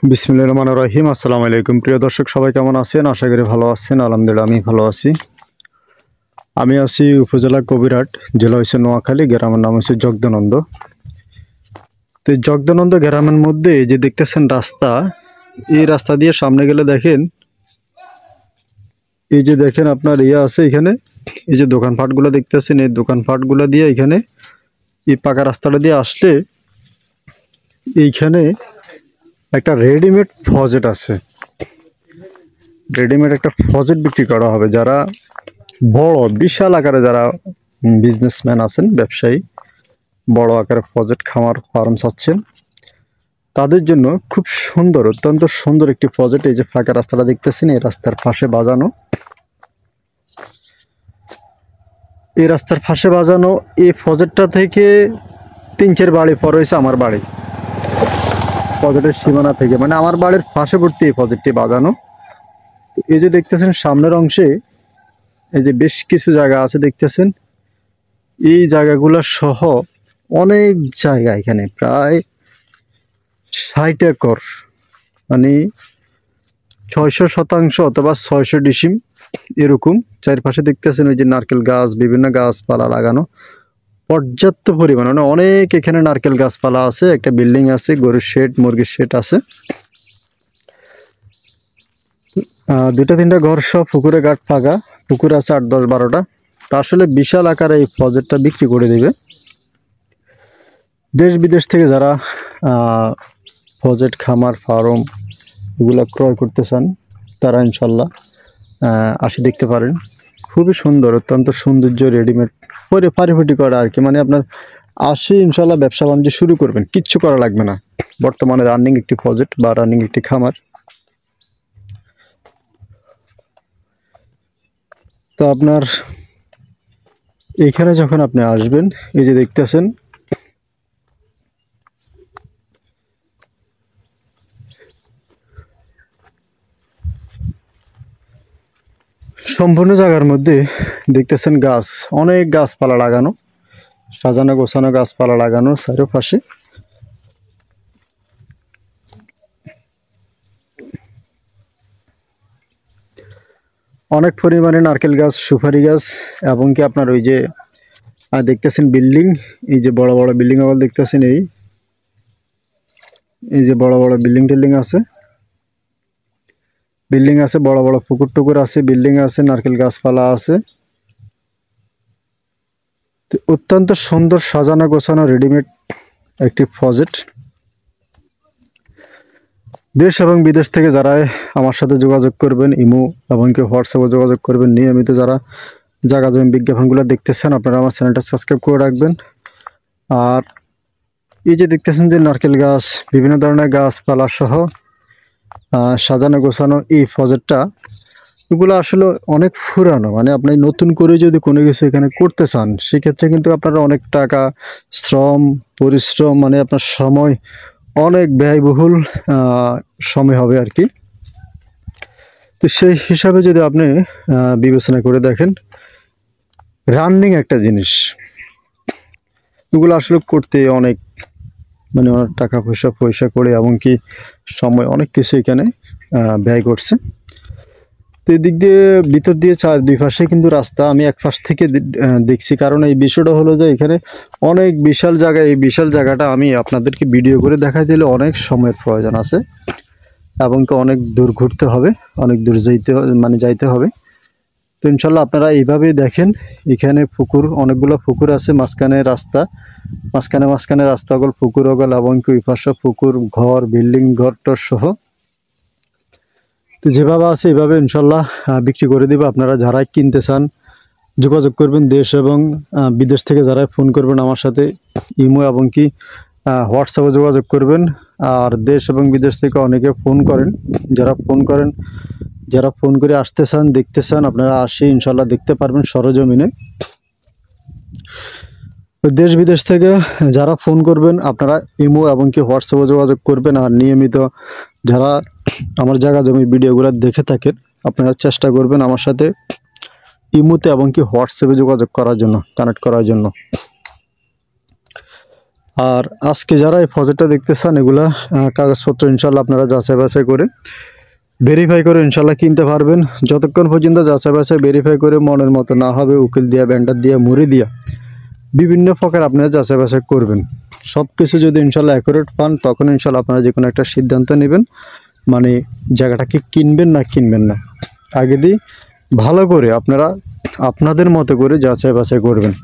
বিসমিল্লাহির রহমানির রহিম। আসসালামু আলাইকুম প্রিয় দর্শক, সবাই কেমন আছেন? আশা করি ভালো আছেন। আলহামদুলিল্লাহ আমি ভালো আছি। আমি আছি উপজেলা কবিরহাট, জেলা হচ্ছে নোয়াখালী, গ্রামের নাম হচ্ছে জগদানন্দ। তো এই জগদানন্দ গ্রামের মধ্যে এই যে দেখতেছেন রাস্তা, এই রাস্তা দিয়ে সামনে গেলে দেখেন, এই যে দেখেন আপনার আছে এখানে, এই যে দোকানপাটগুলো দেখতেছেন, এই দোকানপাটগুলো দিয়ে এখানে এই পাকা রাস্তাটা দিয়ে আসলে এইখানে একটা রেডিমেড ফজেট আছে। রেডিমেড একটা ফজেট বিক্রি করা হবে। যারা বড় বিশাল আকারে যারা বিজনেসম্যান আছেন, ব্যবসায়ী, বড় আকারে ফজেট খামার ফার্ম চাচ্ছেন, তাদের জন্য খুব সুন্দর, অত্যন্ত সুন্দর একটি ফজেট। এই যে ফাঁকা রাস্তাটা দেখতেছেন, এই রাস্তার পাশে বাজানো, এই রাস্তার পাশে বাজানো এই ফজেটটা থেকে 3-4 বাড়ি পর হয়েছে আমার বাড়ি। ফজেটের সীমানা থেকে মানে আমার বাড়ির পাশেবর্তী এই ফজেটটি বাজানো। এই যে দেখতেছেন সামনের অংশে এই যে বেশ কিছু জায়গা আছে দেখতেছেন, এই জায়গাগুলো সহ অনেক জায়গা, এখানে প্রায় 60 একর, মানে 600 শতাংশ অথবা 600 ডিসিম এরকম। চারপাশে দেখতেছেন ওই যে নারকেল গাছ, বিভিন্ন গাছপালা লাগানো পর্যাপ্ত পরিমাণ, মানে অনেক এখানে নারকেল গাছপালা আছে। একটা বিল্ডিং আছে, গরুর শেড, মুরগির শেড আছে, 2-3টা ঘর সহ পুকুরে ঘাট ফাঁকা, পুকুর আছে 8-10-12টা। তা আসলে বিশাল আকারে এই প্রজেক্টটা বিক্রি করে দেবে। দেশ বিদেশ থেকে যারা প্রজেক্ট খামার ফার্ম এগুলো ক্রয় করতে চান, তারা ইনশাল্লাহ আসি দেখতে পারেন। খুবই সুন্দর, অত্যন্ত সৌন্দর্য, রেডিমেড পারিপাটি করা আর কি। মানে আপনার আসি ইনশাল্লাহ ব্যবসা বাণিজ্য শুরু করবেন, কিচ্ছু করা লাগবে না। বর্তমানে রানিং একটি প্রজেক্ট বা রানিং একটি খামার। তো আপনার এখানে যখন আপনি আসবেন, এই যে দেখতেছেন সম্পূর্ণ জায়গার মধ্যে দেখতেছেন গাছ, অনেক গাছপালা লাগানো, সাজানো গোছানো গাছপালা লাগানো চারপাশে। অনেক পরিমাণে নারকেল গাছ, সুপারি গাছ, এবং কি আপনার ওই যে দেখতেছেন বিল্ডিং, এই যে বড় বড় বিল্ডিং আবার দেখতেছেন, এই যে বড় বড় বিল্ডিং টিল্ডিং আছে, বিল্ডিং আছে, বড় বড় পুকুর টুকুর আছে, বিল্ডিং আছে, নারকেল গাছপালা আছে। তো অত্যন্ত সুন্দর সাজানো গোছানো রেডিমেড একটি প্রজেক্ট। দেশ এবং বিদেশ থেকে যারা আমার সাথে যোগাযোগ করবেন, ইমো এবং কি হোয়াটসঅ্যাপে যোগাযোগ করবেন, নিয়মিত যারা জায়গা জমি বিজ্ঞাপনগুলো দেখতেছেন, আপনারা আমার চ্যানেলটা সাবস্ক্রাইব করে রাখবেন। আর এই যে দেখতেছেন যে নারকেল গাছ, বিভিন্ন ধরনের গাছপালা সহ সাজানো গোছানো এই প্রজেক্টটা, এগুলো আসলে অনেক পুরানো। মানে আপনি নতুন করে যদি কোনো কিছু এখানে করতে চান, সেক্ষেত্রে কিন্তু আপনারা অনেক টাকা, শ্রম, পরিশ্রম, মানে আপনার সময় অনেক ব্যয়বহুল সময় হবে আর কি। তো সেই হিসাবে যদি আপনি বিবেচনা করে দেখেন, রানিং একটা জিনিস, এগুলো আসলে করতে অনেক, মানে অনেক টাকা পয়সা করে এমনকি সময় অনেক কিছু এখানে ব্যয় করছে। তো এদিক দিয়ে ভিতর দিয়ে দুই পাশে কিন্তু রাস্তা, আমি এক পাশ থেকে দেখছি। কারণ এই বিষয়টা হলো যে এখানে অনেক বিশাল জায়গা, এই বিশাল জায়গাটা আমি আপনাদেরকে ভিডিও করে দেখাই দিলে অনেক সময়ের প্রয়োজন আছে, এবং কি অনেক দূর ঘুরতে হবে, অনেক দূর যাইতে হবে। তো ইনশাল্লাহ আপনারা এইভাবেই দেখেন। এখানে পুকুর, অনেকগুলো পুকুর আছে, মাঝখানে রাস্তা, মাঝখানে রাস্তা ওগুলো পুকুর ওগুলো, এবং কি ওই পাশে পুকুর, ঘর, বিল্ডিং, ঘরটর সহ। তো যেভাবে আছে এইভাবে ইনশাল্লাহ বিক্রি করে দেবে। আপনারা যারা কিনতে চান যোগাযোগ করবেন, দেশ এবং বিদেশ থেকে যারা ফোন করবেন আমার সাথে, ইমো এবং কি হোয়াটসঅ্যাপে যোগাযোগ করবেন। আর দেশ এবং বিদেশ থেকে অনেকে ফোন করেন, যারা ফোন করে আসতে চান, দেখতে চান, আপনারা আসি ইনশাল্লাহ দেখতে পারবেন সরজমিনে। দেশ বিদেশ থেকে যারা ফোন করবেন, আপনারা ইমো এবং কি হোয়াটসঅ্যাপে যোগাযোগ করবেন। আর নিয়মিত যারা আমার জায়গা জমি ভিডিওগুলো দেখে থাকেন, আপনারা চেষ্টা করবেন আমার সাথে ইমোতে এবং কি হোয়াটসঅ্যাপে যোগাযোগ করার জন্য, কানেক্ট করার জন্য। আর আজকে যারা এই প্রজেক্টটা দেখতেছেন এগুলা কাগজপত্র ইনশাল্লাহ আপনারা যাচাই বাছাই করে ভেরিফাই করে ইনশাল্লাহ কিনতে পারবেন। যতক্ষণ পর্যন্ত যাচাই বাছাই ভেরিফাই করে মনের মতো না হবে, উকিল দিয়া, ব্যান্ডার দিয়া, মুড়ি দিয়া বিভিন্ন প্রকার আপনারা যাচাই বাছাই করবেন। সব কিছু যদি ইনশাল্লাহ অ্যাকুরেট পান তখন ইনশাল্লাহ আপনারা যে কোনো একটা সিদ্ধান্ত নেবেন, মানে জায়গাটাকে কিনবেন না কিনবেন না। আগে দিয়ে ভালো করে আপনারা আপনাদের মতো করে যাচাই বাছাই করবেন।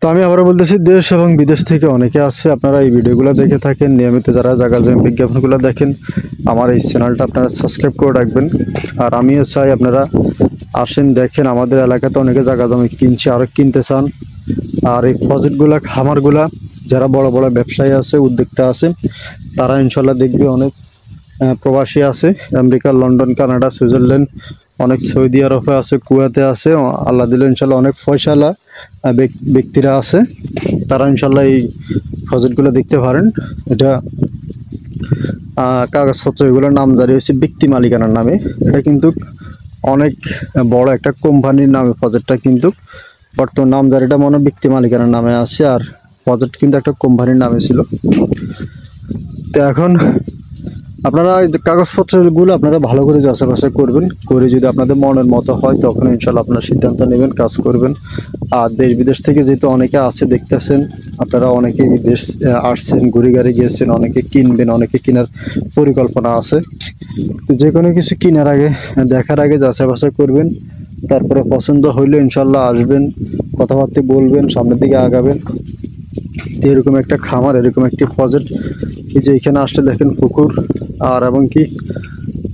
তো আমি আবারও বলতেছি, দেশ এবং বিদেশ থেকে অনেকে আছে, আপনারা এই ভিডিওগুলো দেখে থাকেন নিয়মিত, যারা জায়গা জমি বিজ্ঞাপনগুলো দেখেন আমার এই চ্যানেলটা আপনারা সাবস্ক্রাইব করে রাখবেন। আর আমিও চাই আপনারা আসেন, দেখেন আমাদের এলাকাতে অনেকে জায়গা জমি কিনছে, আরও কিনতে চান। আর এই প্রজেক্টগুলা, খামারগুলা যারা বড় বড় ব্যবসায়ী আছে, উদ্যোক্তা আছে, তারা ইনশাল্লাহ দেখবে অনেক প্রবাসী আছে, আমেরিকা, লন্ডন, কানাডা, সুইজারল্যান্ড, অনেক সৌদি আরবে আছে, কুয়েতে আছে, আল্লাহ দিলে ইনশাল্লাহ অনেক পয়সাওয়ালা ব্যক্তিরা আছে, তারা ইনশাল্লাহ এই প্রজেক্টগুলো দেখতে পারেন। এটা কাগজপত্র এগুলোর নাম জারি হয়েছে ব্যক্তি মালিকানার নামে। এটা কিন্তু অনেক বড় একটা কোম্পানির নামে প্রজেক্টটা, কিন্তু বর্তমান নাম জারিটা মনে ব্যক্তি মালিকানার নামে আছে, আর প্রজেক্ট কিন্তু একটা কোম্পানির নামে ছিল। তো এখন আপনারা কাগজপত্রগুলো আপনারা ভালো করে যাচাই বাছাই করবেন, করে যদি আপনাদের মনের মতো হয় তখন ইনশাল্লাহ আপনারা সিদ্ধান্ত নেবেন, কাজ করবেন। আর দেশ বিদেশ থেকে যেহেতু অনেকে আছে দেখতেছেন, আপনারা অনেকে দেশ আসছেন, ঘুরে গাড়ি গিয়েছেন, অনেকে কিনবেন, অনেকে কেনার পরিকল্পনা আছে। তো যে কোনো কিছু কেনার আগে, দেখার আগে যাচাই বাছাই করবেন, তারপরে পছন্দ হইলে ইনশাল্লাহ আসবেন, কথাবার্তা বলবেন, সামনের দিকে আগাবেন। যে এরকম একটা খামার, এরকম একটি প্রজেক্ট, এই যে এখানে আসতে দেখেন পুকুর, আর এবং কি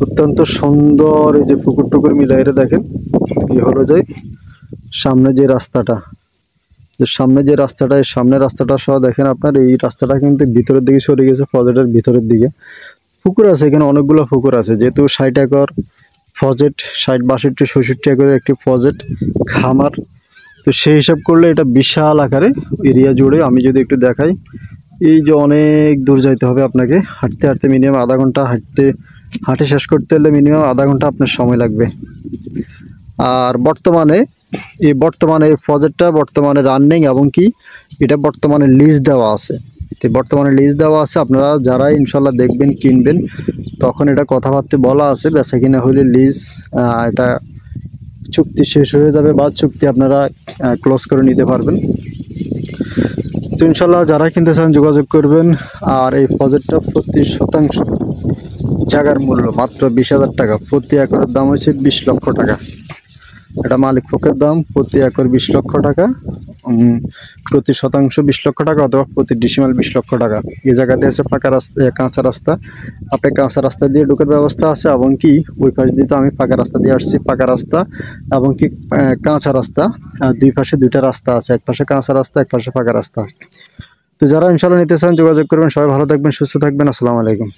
অত্যন্ত সুন্দর এই যে পুকুর টুকুর মিলাইরে দেখেন কি হলো যে সামনে যে রাস্তাটা, এই সামনের রাস্তাটা সহ দেখেন আপনার, এই রাস্তাটা কিন্তু ভিতরের দিকে সরে গেছে, প্রজেক্টের ভিতরের দিকে পুকুর আছে, এখানে অনেকগুলো পুকুর আছে। যেহেতু 60 একর প্রজেক্ট, 60, 62, 66 একরের একটি প্রজেক্ট খামার, তো সেই হিসাব করলে এটা বিশাল আকারে এরিয়া জুড়ে। আমি যদি একটু দেখাই, এই যে অনেক দূর যাইতে হবে আপনাকে, হাঁটতে হাঁটতে মিনিমাম আধা ঘন্টা, হাঁটে শেষ করতে হলে মিনিমাম আধা ঘন্টা আপনার সময় লাগবে। আর বর্তমানে এই প্রজেক্টটা বর্তমানে রানিং, এবং কি এটা বর্তমানে লিজ দেওয়া আছে। তো বর্তমানে লিজ দেওয়া আছে, আপনারা যারা ইনশাল্লাহ দেখবেন, কিনবেন, তখন এটা কথাবার্তা বলা আছে, বেচা কিনা হইলে লিজ, এটা চুক্তি শেষ হয়ে যাবে বা চুক্তি আপনারা ক্লোজ করে নিতে পারবেন। তো ইনশাল্লাহ যারা কিনতে চান যোগাযোগ করবেন। আর এই প্রজেক্টটা প্রতি শতাংশ জায়গার মূল্য মাত্র 20,000 টাকা, প্রতি একরের দাম হচ্ছে 20 লক্ষ টাকা। এটা মালিক পক্ষের দাম, প্রতি একর 20 লক্ষ টাকা, প্রতি শতাংশ 20 লক্ষ টাকা, অথবা প্রতি ডিসিমাল 20 লক্ষ টাকা। এই জায়গাতে আছে ফাঁকা রাস্তা, কাঁচা রাস্তা, আপনি কাঁচা রাস্তা দিয়ে ঢোকার ব্যবস্থা আছে, এবং কি ওই পাশ দিয়ে তো আমি ফাঁকা রাস্তা দিয়ে আসছি, ফাঁকা রাস্তা এবং কি কাঁচা রাস্তা, দুই পাশে দুইটা রাস্তা আছে, এক পাশে কাঁচা রাস্তা, এক পাশে ফাঁকা রাস্তা। তো যারা ইনশাল্লাহ নিতে চান যোগাযোগ করবেন। সবাই ভালো থাকবেন, সুস্থ থাকবেন, আসসালামু আলাইকুম।